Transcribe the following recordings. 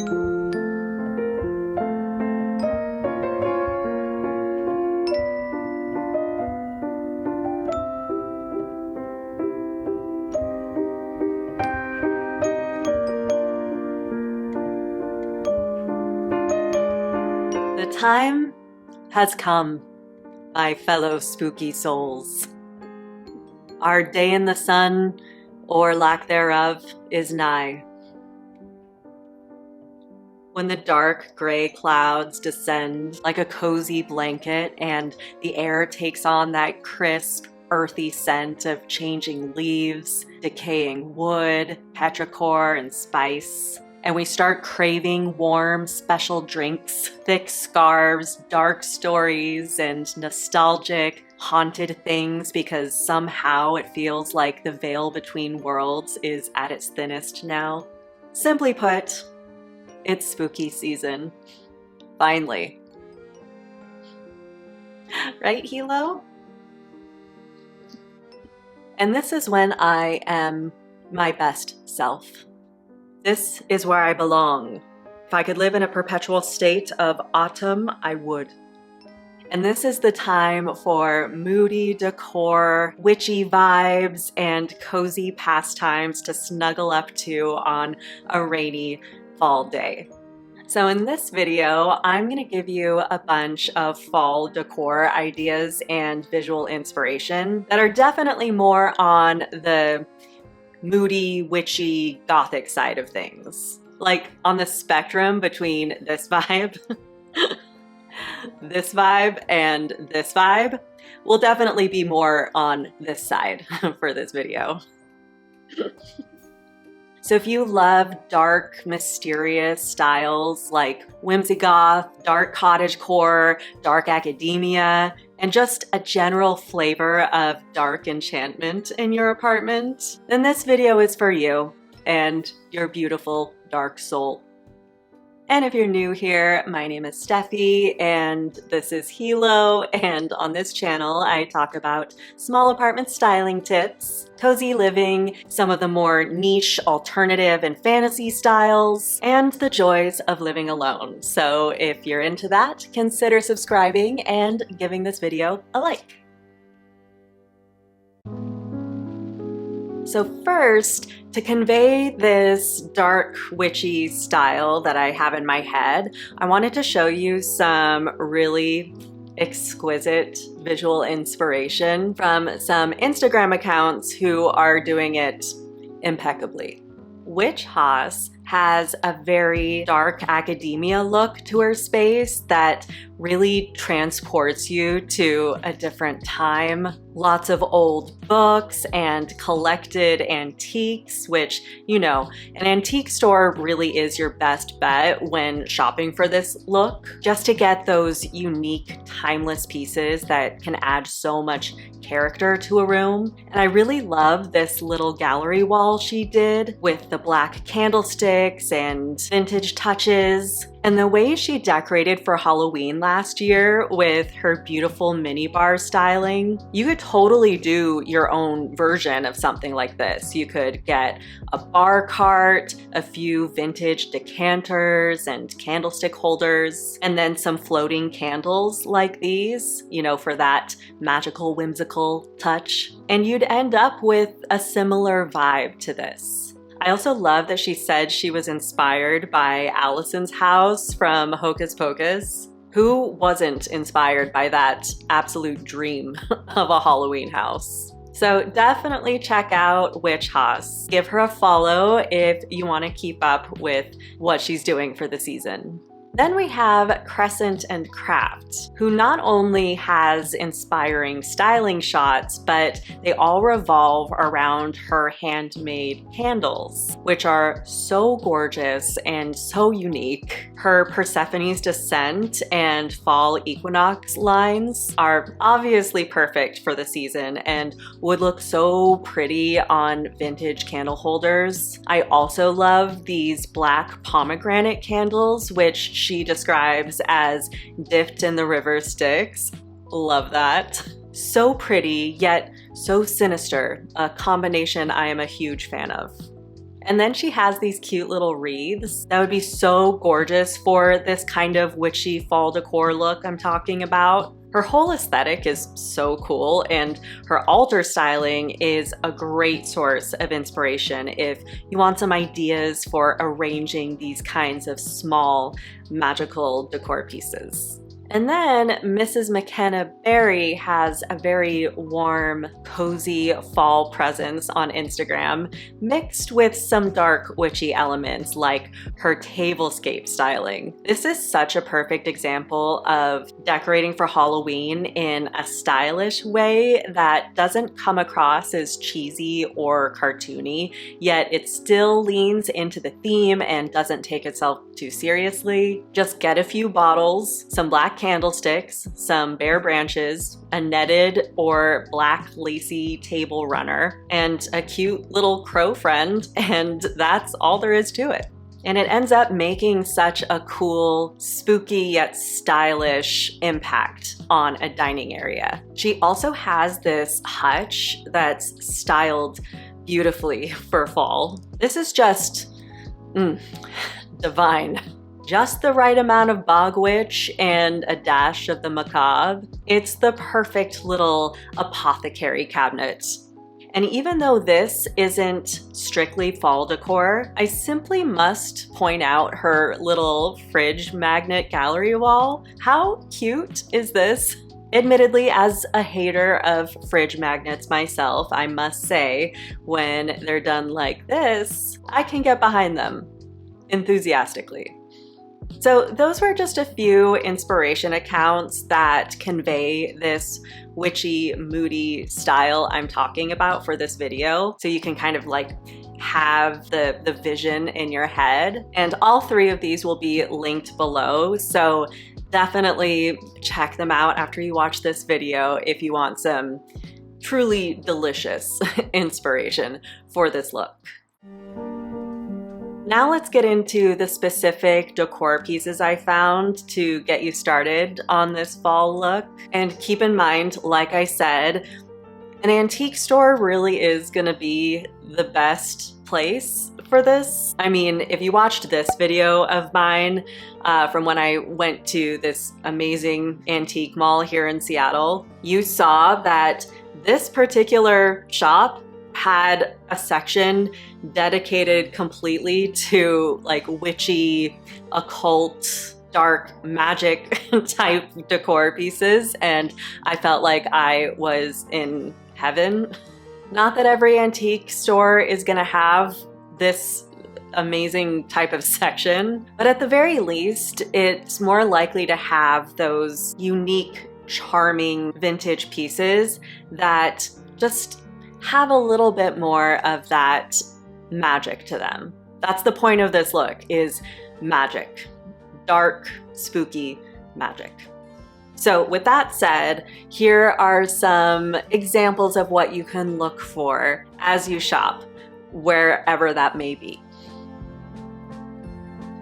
The time has come, my fellow spooky souls. Our day in the sun, or lack thereof, is nigh. When the dark gray clouds descend like a cozy blanket and the air takes on that crisp, earthy scent of changing leaves, decaying wood, petrichor, and spice, and we start craving warm, special drinks, thick scarves, dark stories, and nostalgic, haunted things because somehow it feels like the veil between worlds is at its thinnest now. Simply put, it's spooky season. Finally. Right, Hilo? And this is when I am my best self. This is where I belong. If I could live in a perpetual state of autumn, I would. And this is the time for moody decor, witchy vibes, and cozy pastimes to snuggle up to on a rainy fall day. So in this video, I'm going to give you a bunch of fall decor ideas and visual inspiration that are definitely more on the moody, witchy, gothic side of things. Like on the spectrum between this vibe, this vibe, and this vibe, will definitely be more on this side for this video. So if you love dark, mysterious styles like whimsigoth, dark cottagecore, dark academia, and just a general flavor of dark enchantment in your apartment, then this video is for you and your beautiful dark soul. And if you're new here, my name is Steffi and this is Hilo, and on this channel I talk about small apartment styling tips, cozy living, some of the more niche alternative and fantasy styles, and the joys of living alone. So if you're into that, consider subscribing and giving this video a like. So first, to convey this dark witchy style that I have in my head, I wanted to show you some really exquisite visual inspiration from some Instagram accounts who are doing it impeccably. Witch Haas has a very dark academia look to her space that really transports you to a different time. Lots of old books and collected antiques, which, you know, an antique store really is your best bet when shopping for this look, just to get those unique, timeless pieces that can add so much character to a room. And I really love this little gallery wall she did with the black candlesticks and vintage touches. And the way she decorated for Halloween last year with her beautiful minibar styling, you could totally do your own version of something like this. You could get a bar cart, a few vintage decanters and candlestick holders, and then some floating candles like these, you know, for that magical, whimsical touch. And you'd end up with a similar vibe to this. I also love that she said she was inspired by Allison's house from Hocus Pocus. Who wasn't inspired by that absolute dream of a Halloween house? So definitely check out Witch Haas. Give her a follow if you want to keep up with what she's doing for the season. Then we have Crescent and Craft, who not only has inspiring styling shots, but they all revolve around her handmade candles, which are so gorgeous and so unique. Her Persephone's Descent and Fall Equinox lines are obviously perfect for the season and would look so pretty on vintage candle holders. I also love these black pomegranate candles, which she describes as dipped in the river Styx. Love that. So pretty, yet so sinister, a combination I am a huge fan of. And then she has these cute little wreaths that would be so gorgeous for this kind of witchy fall decor look I'm talking about. Her whole aesthetic is so cool, and her altar styling is a great source of inspiration if you want some ideas for arranging these kinds of small magical decor pieces. And then Mrs. McKenna Berry has a very warm, cozy fall presence on Instagram, mixed with some dark witchy elements like her tablescape styling. This is such a perfect example of decorating for Halloween in a stylish way that doesn't come across as cheesy or cartoony, yet it still leans into the theme and doesn't take itself too seriously. Just get a few bottles, some black candlesticks, some bare branches, a netted or black lacy table runner, and a cute little crow friend, and that's all there is to it. And it ends up making such a cool, spooky yet stylish impact on a dining area. She also has this hutch that's styled beautifully for fall. This is just divine. Just the right amount of bog witch and a dash of the macabre. It's the perfect little apothecary cabinet. And even though this isn't strictly fall decor, I simply must point out her little fridge magnet gallery wall. How cute is this? Admittedly, as a hater of fridge magnets myself, I must say, when they're done like this, I can get behind them enthusiastically. So those were just a few inspiration accounts that convey this witchy, moody style I'm talking about for this video. So you can kind of like have the vision in your head. And all three of these will be linked below. So definitely check them out after you watch this video if you want some truly delicious inspiration for this look. Now let's get into the specific decor pieces I found to get you started on this fall look. And keep in mind, like I said, an antique store really is gonna be the best place for this. I mean, if you watched this video of mine from when I went to this amazing antique mall here in Seattle, you saw that this particular shop had a section dedicated completely to like witchy, occult, dark magic type decor pieces, and I felt like I was in heaven. Not that every antique store is gonna have this amazing type of section, but at the very least, it's more likely to have those unique, charming vintage pieces that just have a little bit more of that magic to them. That's the point of this look, is magic. Dark, spooky magic. So with that said, here are some examples of what you can look for as you shop, wherever that may be.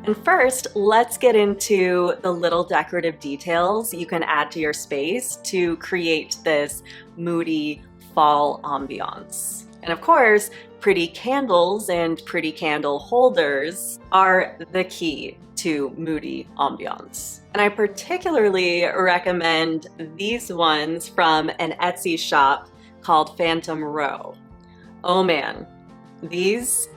And first, let's get into the little decorative details you can add to your space to create this moody fall ambiance. And of course, pretty candles and pretty candle holders are the key to moody ambiance. And I particularly recommend these ones from an Etsy shop called Phantom Row. Oh man, these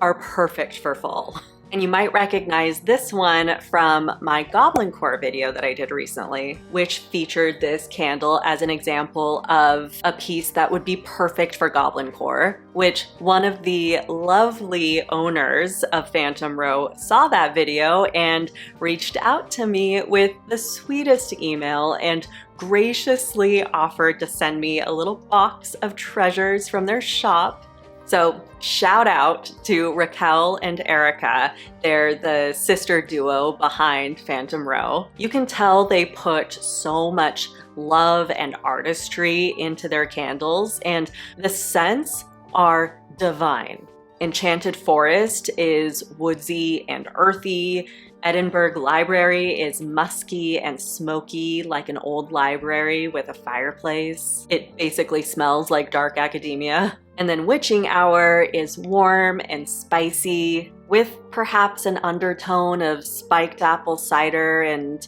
are perfect for fall. And you might recognize this one from my Goblin Core video that I did recently, which featured this candle as an example of a piece that would be perfect for Goblin Core, which one of the lovely owners of Phantom Row saw that video and reached out to me with the sweetest email and graciously offered to send me a little box of treasures from their shop. So shout out to Raquel and Erica. They're the sister duo behind Phantom Row. You can tell they put so much love and artistry into their candles, and the scents are divine. Enchanted Forest is woodsy and earthy. Edinburgh Library is musky and smoky like an old library with a fireplace. It basically smells like dark academia. And then witching hour is warm and spicy with perhaps an undertone of spiked apple cider and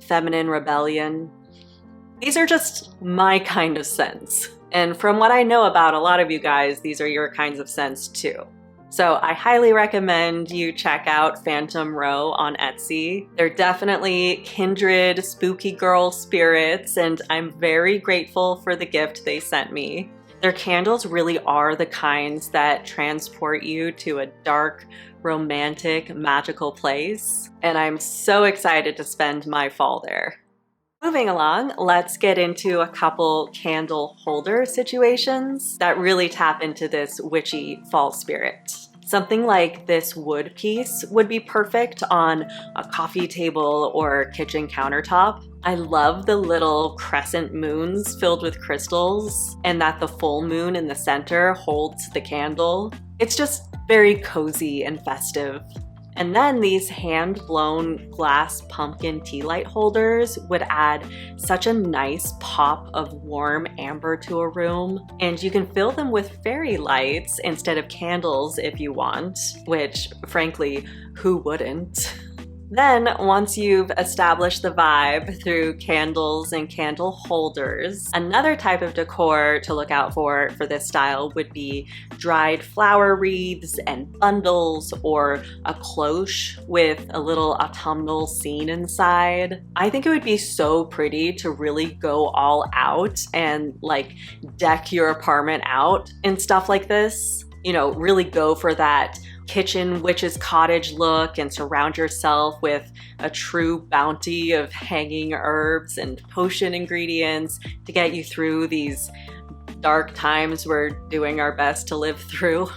feminine rebellion. These are just my kind of scents. And from what I know about a lot of you guys, these are your kinds of scents too. So I highly recommend you check out Phantom Row on Etsy. They're definitely kindred spooky girl spirits, and I'm very grateful for the gift they sent me. Their candles really are the kinds that transport you to a dark, romantic, magical place, and I'm so excited to spend my fall there. Moving along, let's get into a couple candle holder situations that really tap into this witchy fall spirit. Something like this wood piece would be perfect on a coffee table or kitchen countertop. I love the little crescent moons filled with crystals and that the full moon in the center holds the candle. It's just very cozy and festive. And then these hand-blown glass pumpkin tea light holders would add such a nice pop of warm amber to a room. And you can fill them with fairy lights instead of candles if you want, which frankly, who wouldn't? Then, once you've established the vibe through candles and candle holders, another type of decor to look out for this style would be dried flower wreaths and bundles, or a cloche with a little autumnal scene inside. I think it would be so pretty to really go all out and like deck your apartment out and stuff like this. You know, really go for that kitchen witch's cottage look and surround yourself with a true bounty of hanging herbs and potion ingredients to get you through these dark times we're doing our best to live through.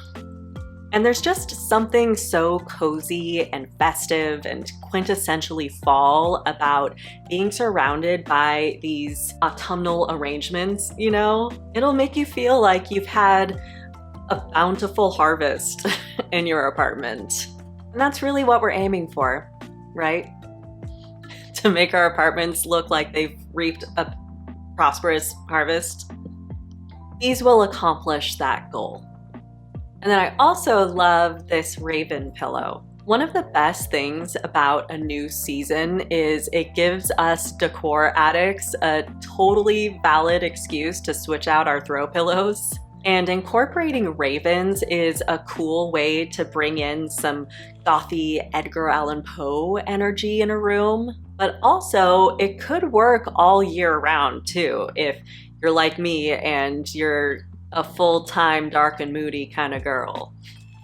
And there's just something so cozy and festive and quintessentially fall about being surrounded by these autumnal arrangements, you know? It'll make you feel like you've had a bountiful harvest in your apartment. And that's really what we're aiming for, right? To make our apartments look like they've reaped a prosperous harvest. These will accomplish that goal. And then I also love this raven pillow. One of the best things about a new season is it gives us decor addicts a totally valid excuse to switch out our throw pillows. And incorporating ravens is a cool way to bring in some gothy Edgar Allan Poe energy in a room. But also, it could work all year round too, if you're like me and you're a full-time dark and moody kind of girl.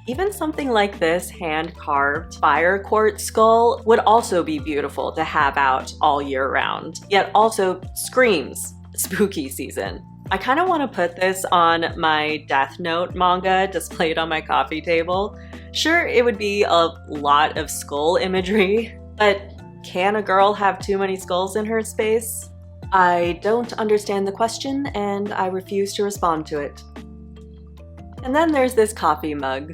Even something like this hand-carved fire quartz skull would also be beautiful to have out all year round, yet also screams spooky season. I kind of want to put this on my Death Note manga displayed on my coffee table. Sure, it would be a lot of skull imagery, but can a girl have too many skulls in her space? I don't understand the question, and I refuse to respond to it. And then there's this coffee mug.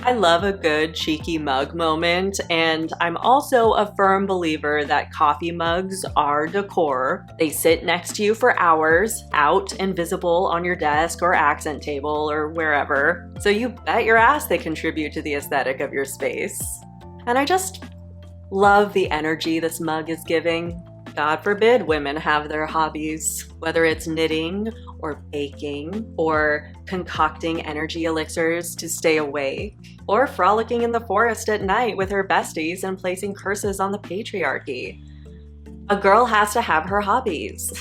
I love a good cheeky mug moment, and I'm also a firm believer that coffee mugs are decor. They sit next to you for hours, out and visible on your desk or accent table or wherever. So you bet your ass they contribute to the aesthetic of your space. And I just love the energy this mug is giving. God forbid women have their hobbies, whether it's knitting or baking or concocting energy elixirs to stay awake, or frolicking in the forest at night with her besties and placing curses on the patriarchy. A girl has to have her hobbies.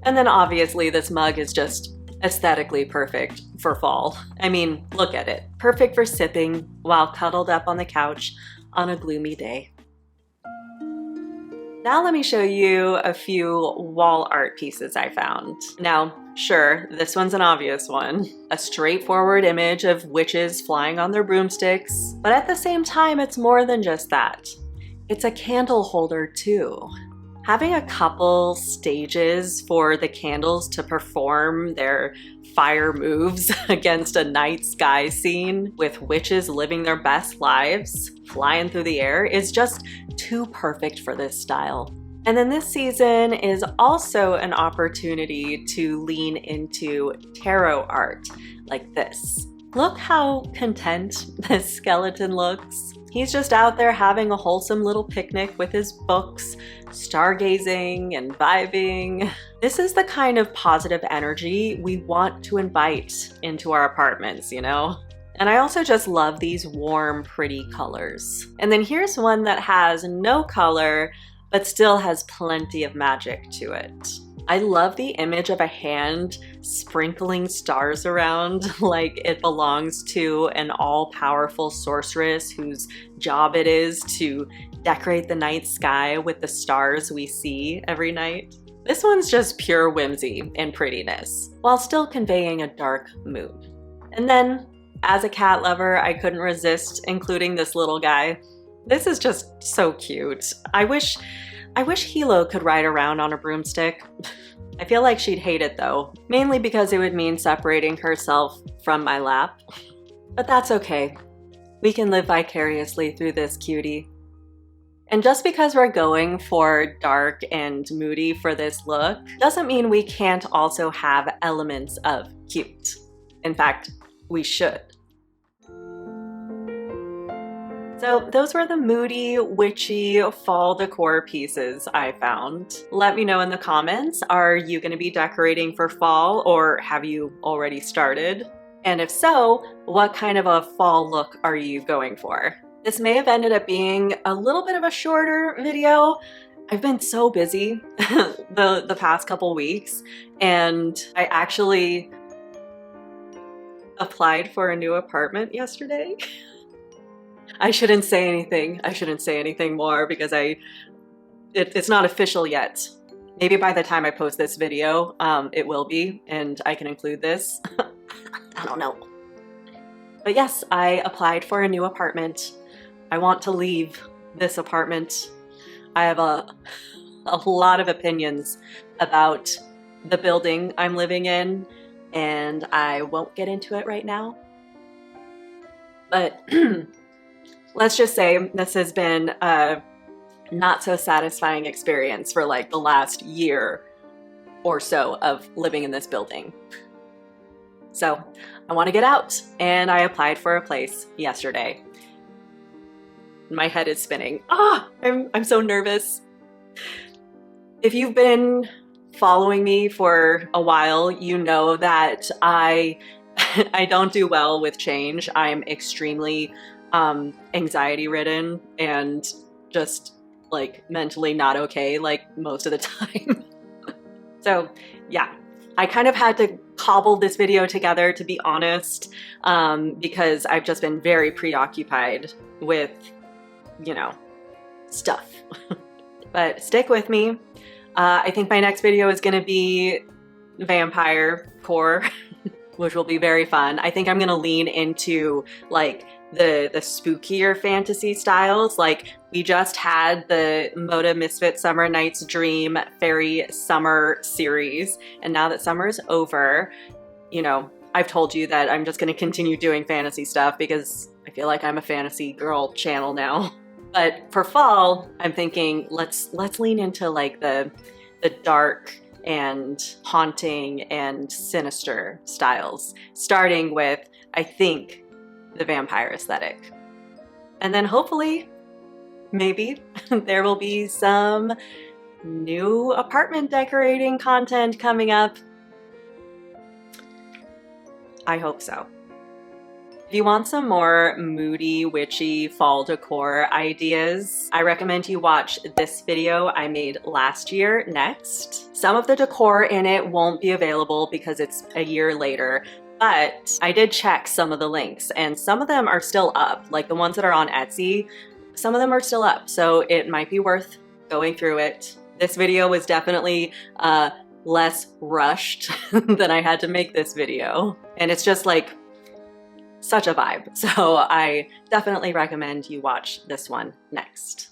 And then obviously this mug is just aesthetically perfect for fall. I mean, look at it. Perfect for sipping while cuddled up on the couch on a gloomy day. Now let me show you a few wall art pieces I found. Now, sure, this one's an obvious one. A straightforward image of witches flying on their broomsticks, but at the same time, it's more than just that. It's a candle holder too. Having a couple stages for the candles to perform their fire moves against a night sky scene with witches living their best lives, flying through the air, is just too perfect for this style. And then this season is also an opportunity to lean into tarot art like this. Look how content this skeleton looks. He's just out there having a wholesome little picnic with his books, stargazing and vibing. This is the kind of positive energy we want to invite into our apartments, you know? And I also just love these warm, pretty colors. And then here's one that has no color, but still has plenty of magic to it. I love the image of a hand sprinkling stars around like it belongs to an all-powerful sorceress whose job it is to decorate the night sky with the stars we see every night. This one's just pure whimsy and prettiness, while still conveying a dark mood. And then, as a cat lover, I couldn't resist including this little guy. This is just so cute. I wish Hilo could ride around on a broomstick. I feel like she'd hate it though, mainly because it would mean separating herself from my lap. But that's okay. We can live vicariously through this cutie. And just because we're going for dark and moody for this look, doesn't mean we can't also have elements of cute. In fact, we should. So those were the moody, witchy fall decor pieces I found. Let me know in the comments, are you going to be decorating for fall or have you already started? And if so, what kind of a fall look are you going for? This may have ended up being a little bit of a shorter video. I've been so busy the past couple weeks, and I actually applied for a new apartment yesterday. I shouldn't say anything. I shouldn't say anything more because it's not official yet. Maybe by the time I post this video, it will be, and I can include this. I don't know. But yes, I applied for a new apartment. I want to leave this apartment. I have a lot of opinions about the building I'm living in, and I won't get into it right now. But let's just say this has been a not so satisfying experience for like the last year or so of living in this building. So I want to get out, and I applied for a place yesterday. My head is spinning. I'm so nervous. If you've been following me for a while, you know that I don't do well with change. I'm extremely anxiety ridden and just like mentally not okay like most of the time. So yeah, I kind of had to cobble this video together, to be honest, because I've just been very preoccupied with, you know, stuff. But stick with me. I think my next video is going to be vampire core, which will be very fun. I think I'm going to lean into like the spookier fantasy styles. Like we just had the Moda Misfit Summer Night's Dream Fairy Summer series, and now that summer is over, you know, I've told you that I'm just going to continue doing fantasy stuff because I feel like I'm a fantasy girl channel now. But for fall, I'm thinking let's lean into like the dark and haunting and sinister styles, starting with, I think, the vampire aesthetic. And then hopefully, maybe, there will be some new apartment decorating content coming up. I hope so. If you want some more moody, witchy fall decor ideas, I recommend you watch this video I made last year next. Some of the decor in it won't be available because it's a year later, but I did check some of the links and some of them are still up. Like the ones that are on Etsy, some of them are still up, so it might be worth going through it. This video was definitely less rushed than I had to make this video. And it's just like such a vibe. So I definitely recommend you watch this one next.